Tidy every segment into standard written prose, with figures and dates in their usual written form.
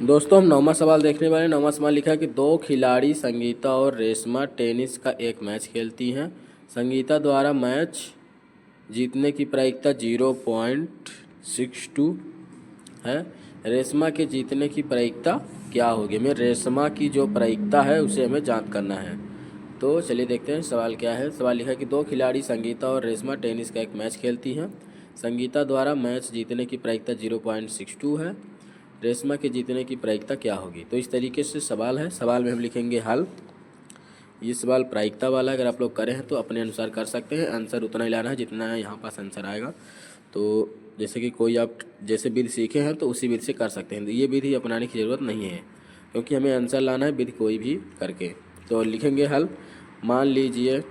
दोस्तों हम 9वां सवाल देखने वाले हैं। 9वां सवाल लिखा है कि दो खिलाड़ी संगीता और रेशमा टेनिस का एक मैच खेलती हैं। संगीता द्वारा मैच जीतने की प्रायिकता 0.62 है। रेशमा के जीतने की प्रायिकता क्या होगी? हमें रेशमा की जो प्रायिकता है उसे हमें ज्ञात करना है। तो चलिए देखते हैं सवाल क्या है। सवाल लिखा है कि दो खिलाड़ी संगीता और रेशमा टेनिस का एक मैच खेलती हैं। संगीता द्वारा मैच जीतने की प्रायिकता 0.62 है। रेशमा के जीतने की प्रायिकता क्या होगी? तो इस तरीके से सवाल है। सवाल में हम लिखेंगे हल। ये सवाल प्रायिकता वाला अगर आप लोग करें हैं तो अपने अनुसार कर सकते हैं। आंसर उतना ही लाना है जितना यहाँ पास आंसर आएगा। तो जैसे कि कोई आप जैसे विधि सीखे हैं तो उसी विधि से कर सकते हैं। ये विधि अपनाने की ज़रूरत नहीं है क्योंकि हमें आंसर लाना है विधि कोई भी करके। तो लिखेंगे हल। मान लीजिए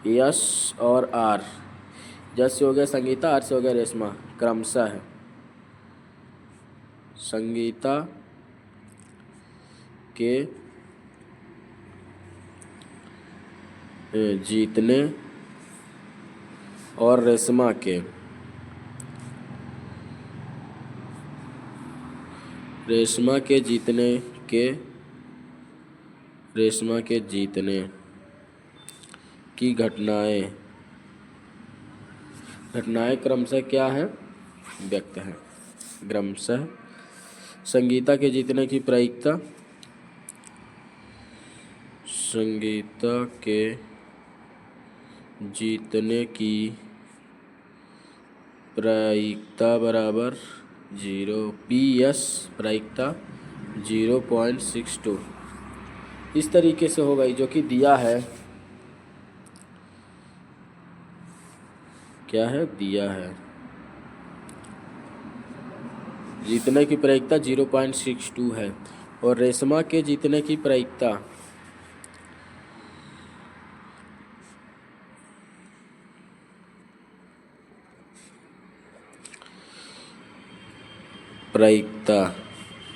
यस और आर, जस से हो गया संगीता, आर से हो गया रेशमा, क्रमशः है संगीता के जीतने और रेशमा के जीतने की घटनाएं क्रमशः क्या है? व्यक्त है। क्रमशः संगीता के जीतने की प्रायिकता बराबर 0 PS प्रायिकता 0.62 इस तरीके से होगा जो कि दिया है। क्या है? दिया है जीतने की प्रायिकता 0.62 है और रेशमा के जीतने की प्रायिकता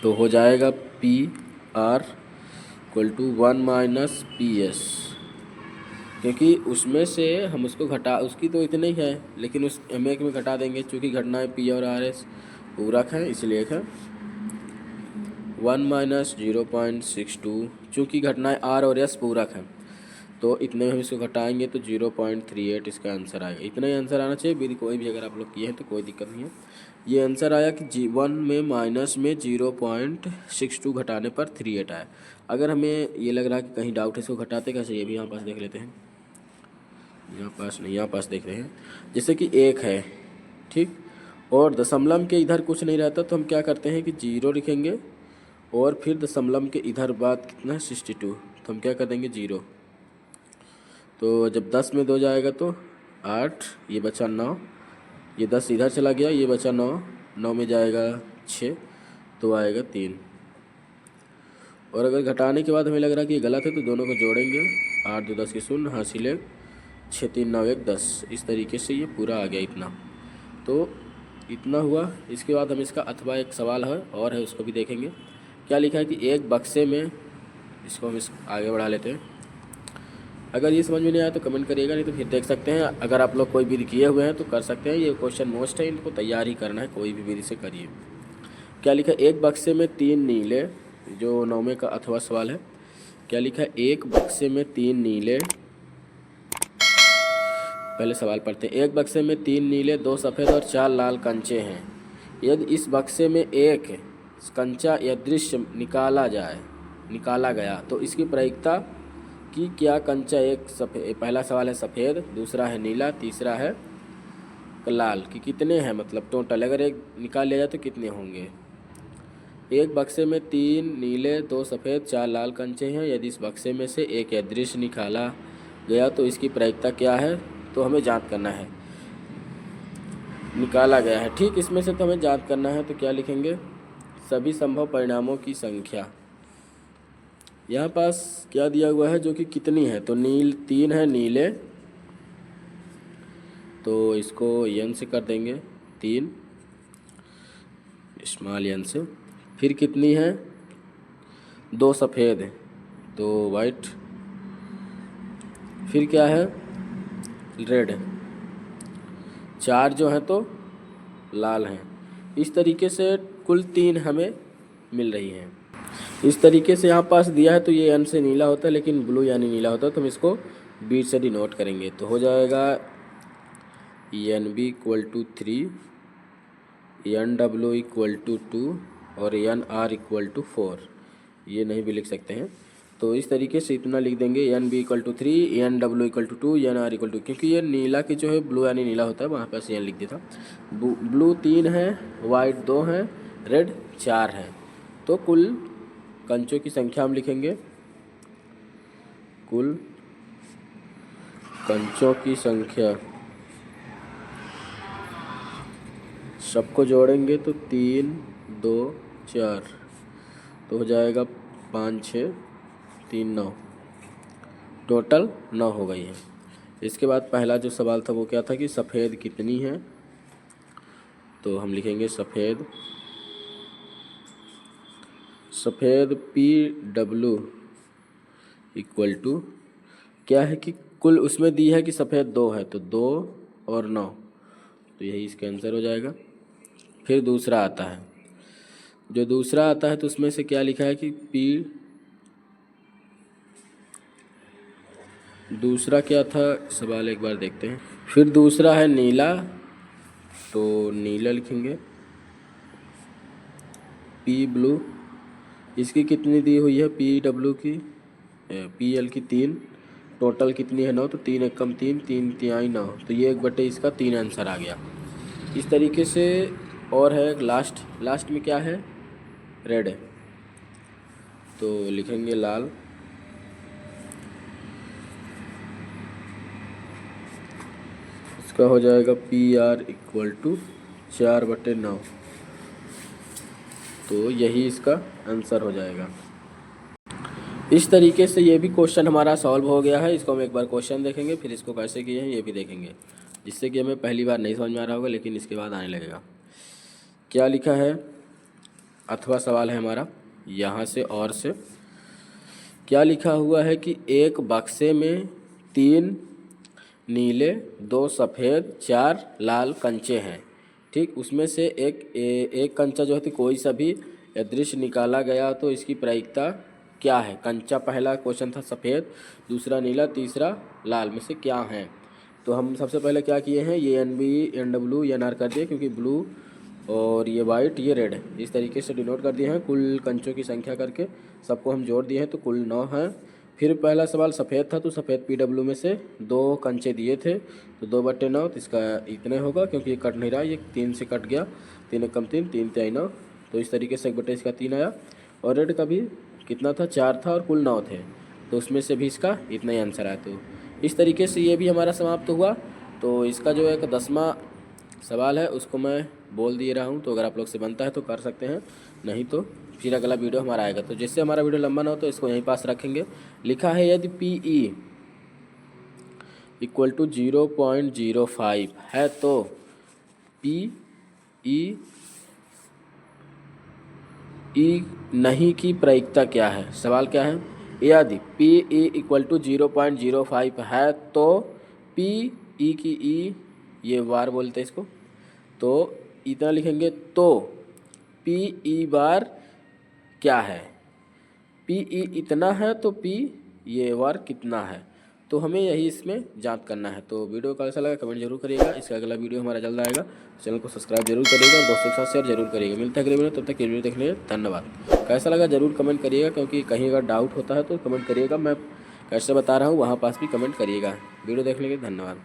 तो हो जाएगा PR इक्वल टू 1 - PS, क्योंकि उसमें से हम उसको घटा, उसकी तो इतनी ही है लेकिन उस एक में घटा देंगे चूँकि घटनाएं P और RS पूरक है इसलिए है 1 - 0.62। चूँकि घटनाएं R और S पूरक हैं तो इतने में हम इसको घटाएंगे तो 0.38 इसका आंसर आएगा। इतना ही आंसर आना चाहिए। विधि कोई भी अगर आप लोग किए हैं तो कोई दिक्कत नहीं है। ये आंसर आया कि G1 में माइनस में 0.62 घटाने पर 38 आया। अगर हमें ये लग रहा है कि कहीं डाउट है इसको घटाते कैसे, ये भी यहाँ पास देख लेते हैं। यहाँ पास नहीं, यहाँ पास देख रहे हैं। जैसे कि 1 है, ठीक, और दशमलव के इधर कुछ नहीं रहता तो हम क्या करते हैं कि 0 लिखेंगे और फिर दशमलव के इधर बाद कितना है 62, तो हम क्या कर देंगे 0। तो जब 10 में 2 जाएगा तो 8, ये बचा 9, ये 10 इधर चला गया, ये बचा 9, 9 में जाएगा 6 तो आएगा 3। और अगर घटाने के बाद हमें लग रहा है कि ये गलत है तो दोनों को जोड़ेंगे। 8 2 10 के 0, हासिल 6 3 9 1 10। इस तरीके से ये पूरा आ गया इतना। तो इतना हुआ। इसके बाद हम इसका अथवा एक सवाल है और है उसको भी देखेंगे। क्या लिखा है कि एक बक्से में, इसको हम आगे बढ़ा लेते हैं। अगर ये समझ में नहीं आया तो कमेंट करिएगा, नहीं तो फिर देख सकते हैं। अगर आप लोग कोई विधि किए हुए हैं तो कर सकते हैं। ये क्वेश्चन मोस्ट है, इनको तैयार ही करना है, कोई भी विधि से करिए। क्या लिखा है? एक बक्से में 3 नीले, जो 9वें का अथवा सवाल है। क्या लिखा है? एक बक्से में 3 नीले, पहले सवाल पढ़ते हैं। एक बक्से में 3 नीले, 2 सफ़ेद और 4 लाल कंचे हैं। यदि इस बक्से में एक कंचा या दृश्य निकाला गया तो इसकी प्रायिकता कि क्या कंचा एक सफ़ेद, पहला सवाल है सफ़ेद, दूसरा है नीला, तीसरा है लाल, कि कितने हैं, मतलब टोटल अगर एक निकाल लिया जाए तो कितने होंगे। एक बक्से में 3 नीले, 2 सफ़ेद, 4 लाल कंचे हैं। यदि इस बक्से में से एक अदृश्य निकाला गया तो इसकी प्रायिकता क्या है? तो हमें जांच करना है। निकाला गया है, ठीक, इसमें से तो हमें जांच करना है। तो क्या लिखेंगे? सभी संभव परिणामों की संख्या। यहाँ पास क्या दिया हुआ है जो कि कितनी है? तो 3 है नीले, तो इसको n से कर देंगे, 3 स्मॉल n से। फिर कितनी है? 2 सफ़ेद, तो वाइट। फिर क्या है? रेड। 4 जो है तो लाल हैं। इस तरीके से कुल 3 हमें मिल रही हैं। इस तरीके से यहाँ पास दिया है तो ये एन से नीला होता है, लेकिन ब्लू यानी नीला होता है, तो हम इसको बी से डिनोट करेंगे। तो हो जाएगा N B equal to 3, N W equal to 2 और एन आर इक्वल टू 4। ये नहीं भी लिख सकते हैं, तो इस तरीके से इतना लिख देंगे, N B equal to 3, N W equal to 2, N R equal to, क्योंकि ये नीला की जो है ब्लू यानी नीला होता है, वहाँ पर एन लिख दिया था। ब्लू 3 है, वाइट 2 है, रेड 4 है। तो कुल कंचों की संख्या हम लिखेंगे, कुल कंचों की संख्या सबको जोड़ेंगे तो 3, 2, 4, तो हो जाएगा 5, 6, 3, 9, टोटल 9 हो गई है। इसके बाद पहला जो सवाल था वो क्या था कि सफ़ेद कितनी है, तो हम लिखेंगे सफ़ेद पी डब्ल्यू इक्वल टू क्या है कि कुल उसमें दी है कि सफ़ेद 2 है, तो 2 और 9, तो यही इसका आंसर हो जाएगा। फिर दूसरा आता है, जो दूसरा आता है तो उसमें से क्या लिखा है कि दूसरा क्या था सवाल एक बार देखते हैं। फिर दूसरा है नीला, तो नीला लिखेंगे, पी ब्लू, इसकी कितनी दी हुई है पी डब्ल्यू की, पी एल की 3, टोटल कितनी है 9, तो 3 एक कम 3, 3 तिहाई 9, तो ये 1/, इसका 3 आंसर आ गया। इस तरीके से। और है लास्ट में क्या है, रेड है, तो लिखेंगे लाल, इसका हो जाएगा पी आर इक्वल टू 4/9, तो यही इसका आंसर हो जाएगा। इस तरीके से ये भी क्वेश्चन हमारा सॉल्व हो गया है। इसको हम एक बार क्वेश्चन देखेंगे, फिर इसको कैसे किए हैं ये भी देखेंगे, जिससे कि हमें पहली बार नहीं समझ में आ रहा होगा, लेकिन इसके बाद आने लगेगा। क्या लिखा है, अथवा सवाल है हमारा यहाँ से और से। क्या लिखा हुआ है कि एक बक्से में 3 नीले, 2 सफ़ेद, 4 लाल कंचे हैं, ठीक। उसमें से एक कंचा जो है कोई सा भी अदृश्य निकाला गया तो इसकी प्रायिकता क्या है। कंचा पहला क्वेश्चन था सफ़ेद, दूसरा नीला, तीसरा लाल, में से क्या है। तो हम सबसे पहले क्या किए हैं, ये N B, N W, N R कर दिए, क्योंकि ब्लू और ये वाइट, ये रेड है, इस तरीके से डिनोट कर दिए हैं। कुल कंचों की संख्या करके सबको हम जोड़ दिए हैं, तो कुल 9 हैं। फिर पहला सवाल सफ़ेद था, तो सफ़ेद पी डब्ल्यू में से 2 कंचे दिए थे, तो 2/9, तो इसका इतने होगा, क्योंकि ये कट नहीं रहा, ये 3 से कट गया, 3 एक कम 3, 3 तिहाई 9, तो इस तरीके से 1/, इसका 3 आया। और रेड का भी कितना था, 4 था, और कुल 9 थे, तो उसमें से भी इसका इतना ही आंसर आया। तो इस तरीके से ये भी हमारा समाप्त हुआ। तो इसका जो एक 10वां सवाल है उसको मैं बोल दे रहा हूँ, तो अगर आप लोग से बनता है तो कर सकते हैं, नहीं तो फिर अगला वीडियो हमारा आएगा। तो जिससे हमारा वीडियो लंबा ना हो तो इसको यहीं पास रखेंगे। लिखा है यदि पी ई इक्वल टू 0.05 है तो पी ई नहीं की प्रायिकता क्या है। सवाल क्या है, यदि पी ई इक्वल टू 0.05 है तो पी ई की ई, ये वार बोलते हैं इसको, तो इतना लिखेंगे, तो पी ई बार क्या है। पी ई इतना है तो पी ये वार कितना है, तो हमें यही इसमें जांच करना है। तो वीडियो कैसा लगा कमेंट जरूर करिएगा। इसका अगला वीडियो हमारा जल्द आएगा, चैनल को सब्सक्राइब जरूर करिएगा और दोस्तों के साथ शेयर जरूर करिएगा। मिलता है अगले वीडियो, तब तक ये वीडियो देखने धन्यवाद। कैसा लगा जरूर कमेंट करिएगा, क्योंकि कहीं अगर डाउट होता है तो कमेंट करिएगा, मैं कैसे बता रहा हूँ वहाँ पास भी कमेंट करिएगा। वीडियो देखने के लिए धन्यवाद।